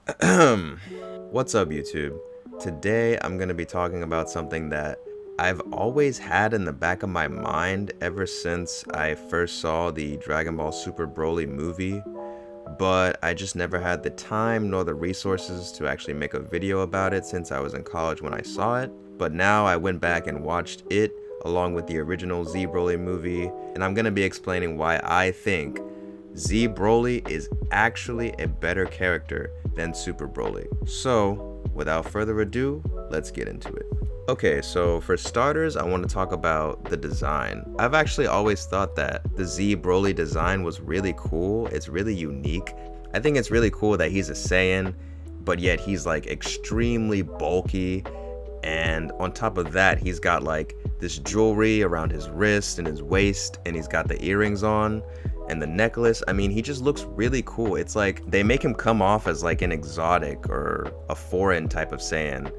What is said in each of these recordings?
What's up, YouTube? Today I'm going to be talking about something that I've always had in the back of my mind ever since I first saw the Dragon Ball Super Broly movie, but I just never had the time nor the resources to actually make a video about it since I was in college when I saw it. But now I went back and watched it along with the original Z Broly movie, and I'm going to be explaining why I think Z Broly is actually a better character than Super Broly. So, without further ado, let's get into it. Okay, so for starters, I want to talk about the design. I've actually always thought that the Z Broly design was really cool. It's really unique. I think it's really cool that he's a Saiyan, but yet he's like extremely bulky, and on top of that, he's got like this jewelry around his wrist and his waist, and he's got the earrings on and the necklace. I mean, he just looks really cool. It's like they make him come off as like an exotic or a foreign type of Saiyan.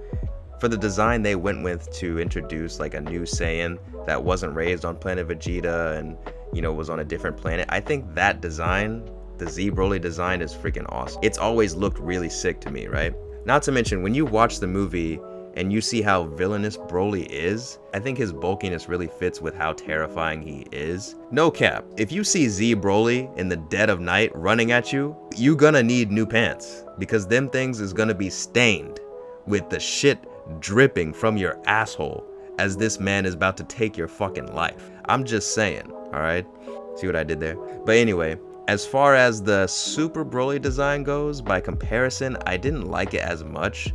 For the design they went with to introduce like a new Saiyan that wasn't raised on planet Vegeta and, you know, was on a different planet, I think that design, the Z Broly design, is freaking awesome. It's always looked really sick to me, right? Not to mention, when you watch the movie and you see how villainous Broly is, I think his bulkiness really fits with how terrifying he is. No cap, if you see Z Broly in the dead of night running at you, you gonna need new pants, because them things is gonna be stained with the shit dripping from your asshole as this man is about to take your fucking life. I'm just saying, alright? See what I did there? But anyway, as far as the Super Broly design goes, by comparison, I didn't like it as much.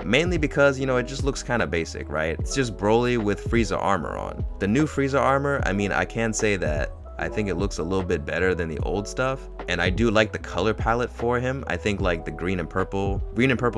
Mainly because, you know, it just looks kind of basic, right? It's just Broly with Frieza armor on. The new Frieza armor, I mean, I can say that I think it looks a little bit better than the old stuff, and I do like the color palette for him. I think like the green and purple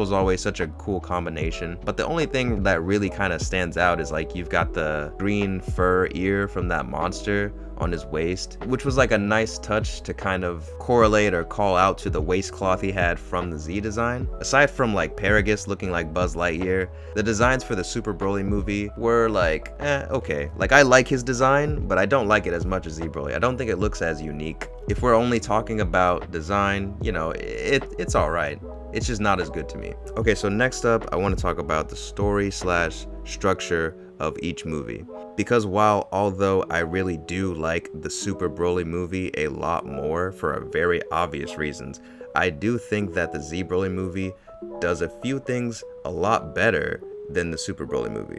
is always such a cool combination, but the only thing that really kind of stands out is like you've got the green fur ear from that monster on his waist, which was like a nice touch to kind of correlate or call out to the waistcloth he had from the Z design. Aside from like Paragus looking like Buzz Lightyear, the designs for the Super Broly movie were like, okay. Like, I like his design, but I don't like it as much as Z Broly. I don't think it looks as unique. If we're only talking about design, you know, it's alright. It's just not as good to me. Okay, so next up, I want to talk about the story / structure of each movie. Because although I really do like the Super Broly movie a lot more for very obvious reasons, I do think that the Z Broly movie does a few things a lot better than the Super Broly movie.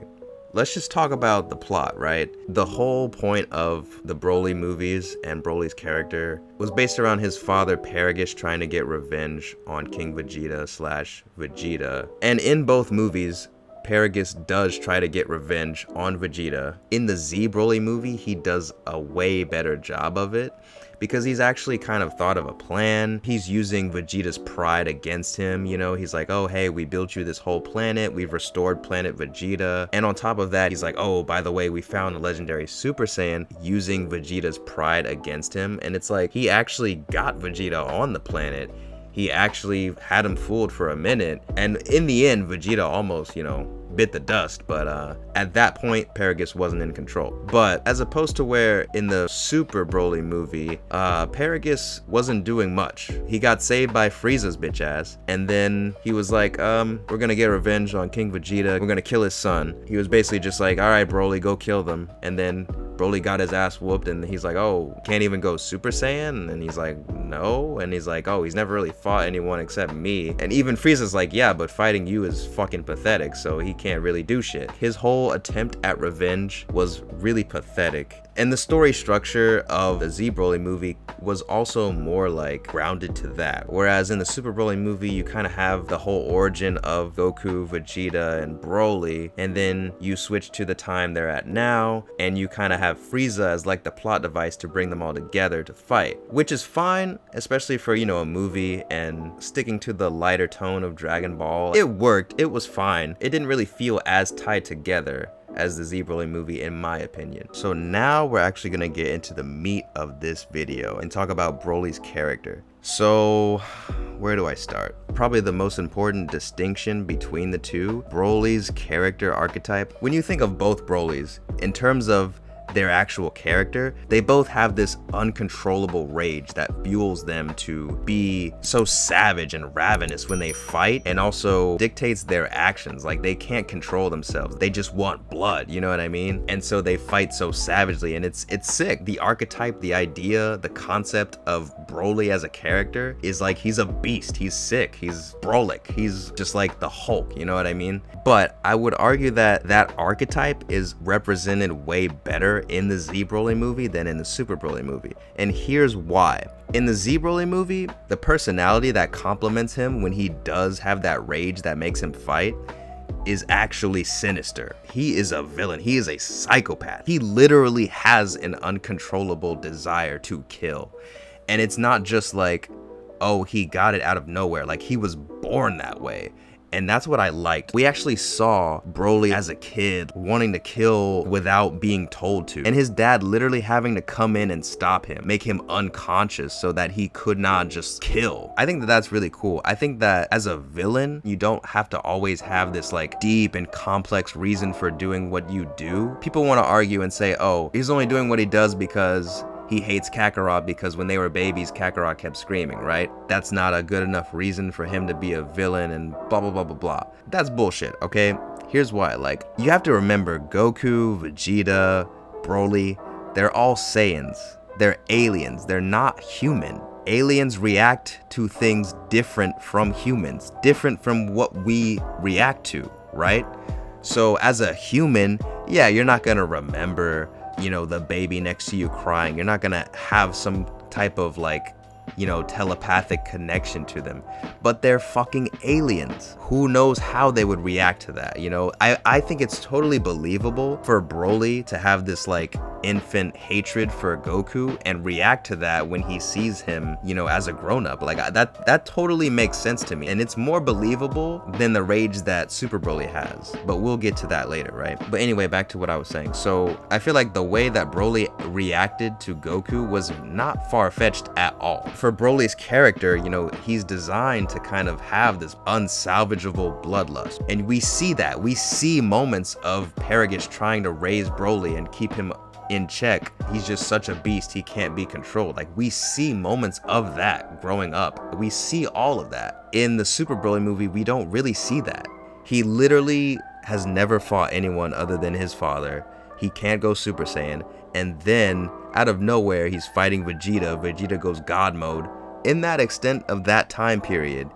Let's just talk about the plot, right? The whole point of the Broly movies and Broly's character was based around his father Paragus trying to get revenge on King Vegeta / Vegeta. And in both movies, Paragus does try to get revenge on Vegeta. In the Z Broly movie, he does a way better job of it, because he's actually kind of thought of a plan. He's using Vegeta's pride against him, you know? He's like, oh, hey, we built you this whole planet, we've restored planet Vegeta. And on top of that, he's like, oh, by the way, we found a legendary Super Saiyan, using Vegeta's pride against him. And it's like, he actually got Vegeta on the planet. He actually had him fooled for a minute, and in the end, Vegeta almost, you know, bit the dust, but at that point, Paragus wasn't in control. But as opposed to where in the Super Broly movie, Paragus wasn't doing much. He got saved by Frieza's bitch ass, and then he was like, we're gonna get revenge on King Vegeta, we're gonna kill his son. He was basically just like, alright Broly, go kill them, and then Broly got his ass whooped, and he's like, oh, can't even go Super Saiyan? And he's like, no. And he's like, oh, he's never really fought anyone except me. And even Frieza's like, yeah, but fighting you is fucking pathetic, so he can't really do shit. His whole attempt at revenge was really pathetic. And the story structure of the Z Broly movie was also more like grounded to that. Whereas in the Super Broly movie, you kind of have the whole origin of Goku, Vegeta, and Broly, and then you switch to the time they're at now, and you kind of have Frieza as like the plot device to bring them all together to fight, which is fine, especially for, you know, a movie and sticking to the lighter tone of Dragon Ball. It worked, it was fine. It didn't really feel as tied together as the Z Broly movie, in my opinion. So now we're actually gonna get into the meat of this video and talk about Broly's character. So where do I start? Probably the most important distinction between the two, Broly's character archetype. When you think of both Brolys, in terms of their actual character, they both have this uncontrollable rage that fuels them to be so savage and ravenous when they fight, and also dictates their actions. Like, they can't control themselves. They just want blood, you know what I mean? And so they fight so savagely, and it's sick. The archetype, the idea, the concept of Broly as a character is like, he's a beast. He's sick. He's Brolic. He's just like the Hulk, you know what I mean? But I would argue that that archetype is represented way better in the Z Broly movie than in the Super Broly movie. And here's why. In the Z Broly movie, the personality that complements him when he does have that rage that makes him fight is actually sinister. He is a villain. He is a psychopath. He literally has an uncontrollable desire to kill. And it's not just like, oh, he got it out of nowhere. Like, he was born that way. And that's what I liked. We actually saw Broly as a kid wanting to kill without being told to, and his dad literally having to come in and stop him, make him unconscious so that he could not just kill. I think that that's really cool. I think that as a villain, you don't have to always have this like deep and complex reason for doing what you do. People want to argue and say, oh, he's only doing what he does because he hates Kakarot because when they were babies, Kakarot kept screaming, right? That's not a good enough reason for him to be a villain and blah, blah, blah, blah, blah. That's bullshit, okay? Here's why. Like, you have to remember Goku, Vegeta, Broly, they're all Saiyans. They're aliens. They're not human. Aliens react to things different from humans, different from what we react to, right? So as a human, yeah, you're not gonna remember, you know, the baby next to you crying. You're not gonna have some type of like, you know, telepathic connection to them, but they're fucking aliens. Who knows how they would react to that, you know? I think it's totally believable for Broly to have this like infant hatred for Goku and react to that when he sees him, you know, as a grown-up. Like, that totally makes sense to me, and it's more believable than the rage that Super Broly has, but we'll get to that later, right? But anyway, back to what I was saying. So I feel like the way that Broly reacted to Goku was not far-fetched at all. For Broly's character, you know, he's designed to kind of have this unsalvageable bloodlust, and we see that. We see moments of Paragus trying to raise Broly and keep him in check. He's just such a beast, he can't be controlled. Like, we see moments of that growing up. We see all of that. In the Super Broly movie, we don't really see that. He literally has never fought anyone other than his father. He can't go Super Saiyan, and then out of nowhere he's fighting Vegeta. Vegeta goes God mode. In that extent of that time period,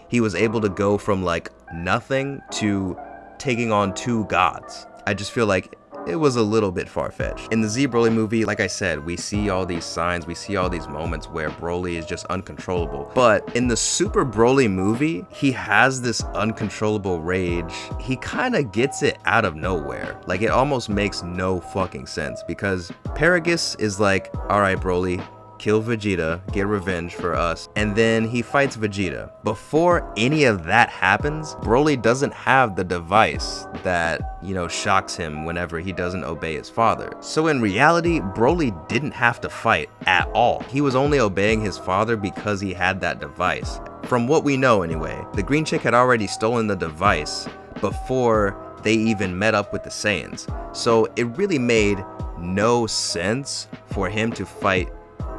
he was able to go from like nothing to taking on two gods. I just feel like it was a little bit far-fetched. In the Z Broly movie, like I said, we see all these signs, we see all these moments where Broly is just uncontrollable. But in the Super Broly movie, he has this uncontrollable rage. He kind of gets it out of nowhere. Like, it almost makes no fucking sense, because Paragus is like, all right, Broly, kill Vegeta, get revenge for us, and then he fights Vegeta. Before any of that happens, Broly doesn't have the device that, you know, shocks him whenever he doesn't obey his father. So in reality, Broly didn't have to fight at all. He was only obeying his father because he had that device. From what we know anyway, the green chick had already stolen the device before they even met up with the Saiyans. So it really made no sense for him to fight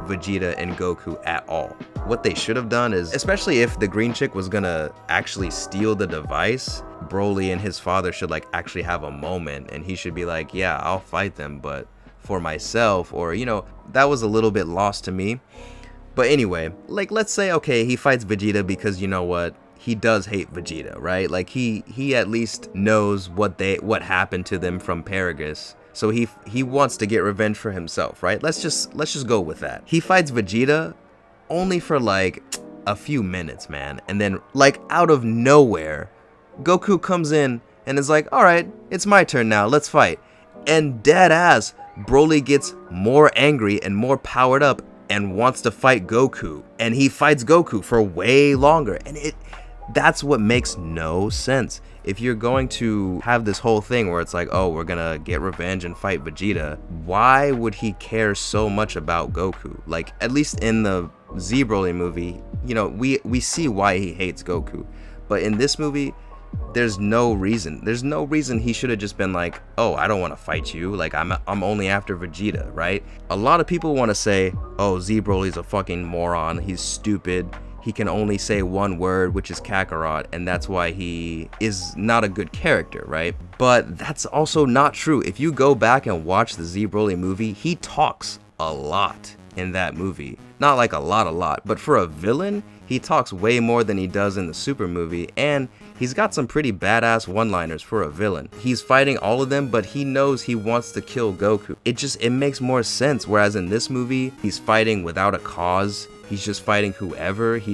Vegeta and Goku at all. What they should have done is, especially if the green chick was gonna actually steal the device, Broly and his father should like actually have a moment, and he should be like, yeah, I'll fight them, but for myself, or, you know, that was a little bit lost to me. But anyway, like, let's say, okay, he fights Vegeta because, you know what, he does hate Vegeta, right? Like, he at least knows what happened to them from Paragus. So he wants to get revenge for himself, right? Let's just go with that. He fights Vegeta only for like a few minutes, man. And then like out of nowhere, Goku comes in and is like, all right, it's my turn now, let's fight. And dead ass, Broly gets more angry and more powered up and wants to fight Goku. And he fights Goku for way longer. And that's what makes no sense. If you're going to have this whole thing where it's like, oh, we're gonna get revenge and fight Vegeta, why would he care so much about Goku? Like, at least in the Z Broly movie, you know, we see why he hates Goku. But in this movie, there's no reason. There's no reason he should have just been like, oh, I don't want to fight you. Like, I'm only after Vegeta, right? A lot of people want to say, oh, Z Broly's a fucking moron. He's stupid. He can only say one word, which is Kakarot, and that's why he is not a good character, right? But that's also not true. If you go back and watch the Z Broly movie, he talks a lot in that movie. Not like a lot, but for a villain, he talks way more than he does in the Super movie, and he's got some pretty badass one-liners for a villain. He's fighting all of them, but he knows he wants to kill Goku. It makes more sense, whereas in this movie, he's fighting without a cause. He's just fighting whoever. He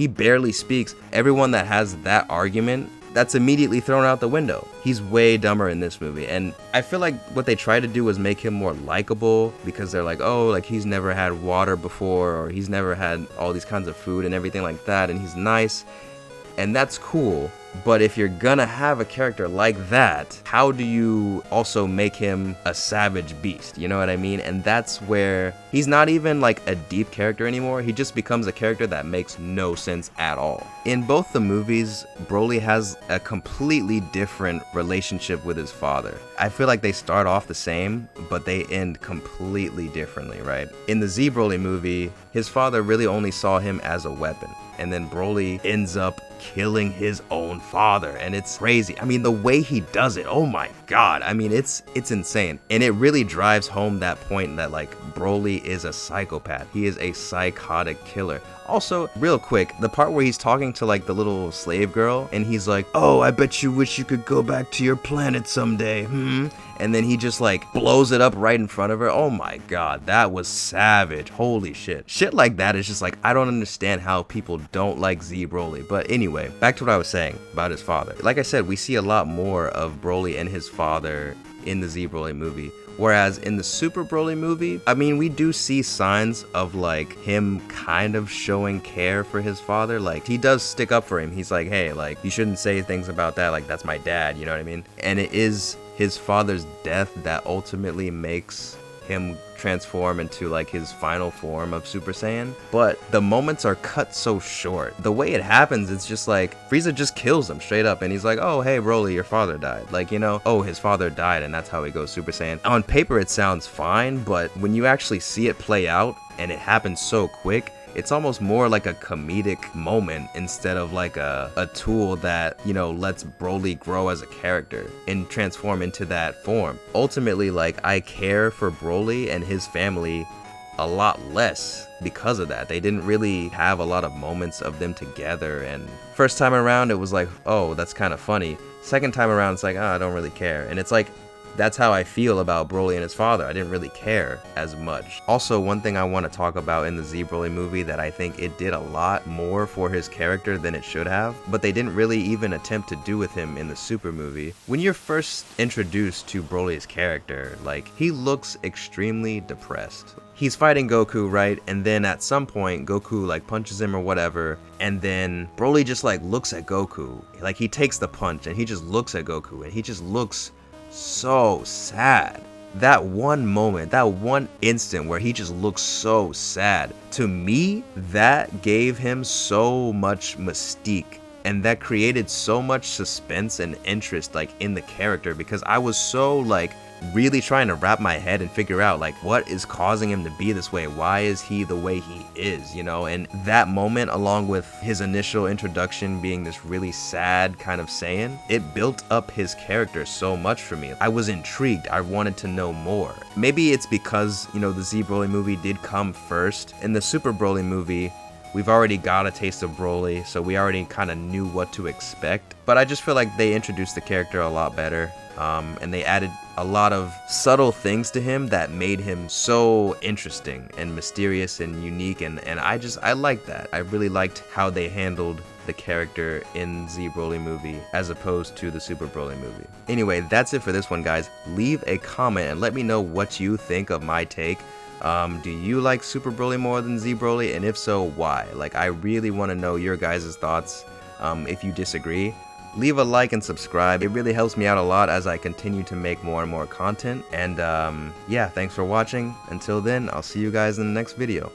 barely speaks. Everyone that has that argument, that's immediately thrown out the window. He's way dumber in this movie, and I feel like what they tried to do was make him more likable, because they're like, oh, like he's never had water before, or he's never had all these kinds of food and everything like that, and he's nice, and that's cool. But if you're gonna have a character like that, how do you also make him a savage beast? You know what I mean? And that's where he's not even like a deep character anymore. He just becomes a character that makes no sense at all. In both the movies, Broly has a completely different relationship with his father. I feel like they start off the same, but they end completely differently, right? In the Z Broly movie, his father really only saw him as a weapon. And then Broly ends up killing his own father, and it's crazy. I mean, the way he does it, oh my god. I mean, it's insane. And it really drives home that point that like Broly is a psychopath. He is a psychotic killer. Also, real quick, the part where he's talking to like the little slave girl, and he's like, oh, I bet you wish you could go back to your planet someday, and then he just like blows it up right in front of her. Oh my god, that was savage. Holy shit. Shit like that is just like, I don't understand how people don't like Z Broly. But anyway, back to what I was saying about his father. Like I said, we see a lot more of Broly and his father in the Z Broly movie. Whereas in the Super Broly movie, I mean, we do see signs of like him kind of showing care for his father. Like, he does stick up for him. He's like, hey, like, you shouldn't say things about that. Like, that's my dad, you know what I mean? And it is his father's death that ultimately makes him transform into like his final form of Super Saiyan. But the moments are cut so short. The way it happens, it's just like Frieza just kills him straight up, and he's like, oh, hey Broly, your father died. Like, you know, oh, his father died, and that's how he goes Super Saiyan. On paper it sounds fine, but when you actually see it play out and it happens so quick, it's almost more like a comedic moment instead of like a tool that, you know, lets Broly grow as a character and transform into that form. Ultimately, like, I care for Broly and his family a lot less because of that. They didn't really have a lot of moments of them together, and first time around it was like, oh, that's kind of funny. Second time around it's like, oh, I don't really care. And it's like, that's how I feel about Broly and his father. I didn't really care as much. Also, one thing I want to talk about in the Z Broly movie that I think it did a lot more for his character than it should have, but they didn't really even attempt to do with him in the Super movie. When you're first introduced to Broly's character, like, he looks extremely depressed. He's fighting Goku, right? And then at some point, Goku like punches him or whatever, and then Broly just like looks at Goku. Like, he takes the punch and he just looks at Goku, and he just looks so sad. That one moment, that one instant where he just looks so sad, to me, that gave him so much mystique, and that created so much suspense and interest like in the character, because I was so like really trying to wrap my head and figure out like what is causing him to be this way. Why is he the way he is, you know? And that moment, along with his initial introduction being this really sad kind of Saiyan, it built up his character so much for me. I was intrigued. I wanted to know more. Maybe it's because, you know, the Z Broly movie did come first. In the Super Broly movie, we've already got a taste of Broly, so we already kind of knew what to expect. But I just feel like they introduced the character a lot better, and they added a lot of subtle things to him that made him so interesting and mysterious and unique, and I liked that. I really liked how they handled the character in Z Broly movie as opposed to the Super Broly movie. Anyway, that's it for this one, guys. Leave a comment and let me know what you think of my take. Do you like Super Broly more than Z Broly? And if so, why? Like, I really want to know your guys' thoughts. If you disagree, leave a like and subscribe. It really helps me out a lot as I continue to make more and more content. And yeah, thanks for watching. Until then, I'll see you guys in the next video.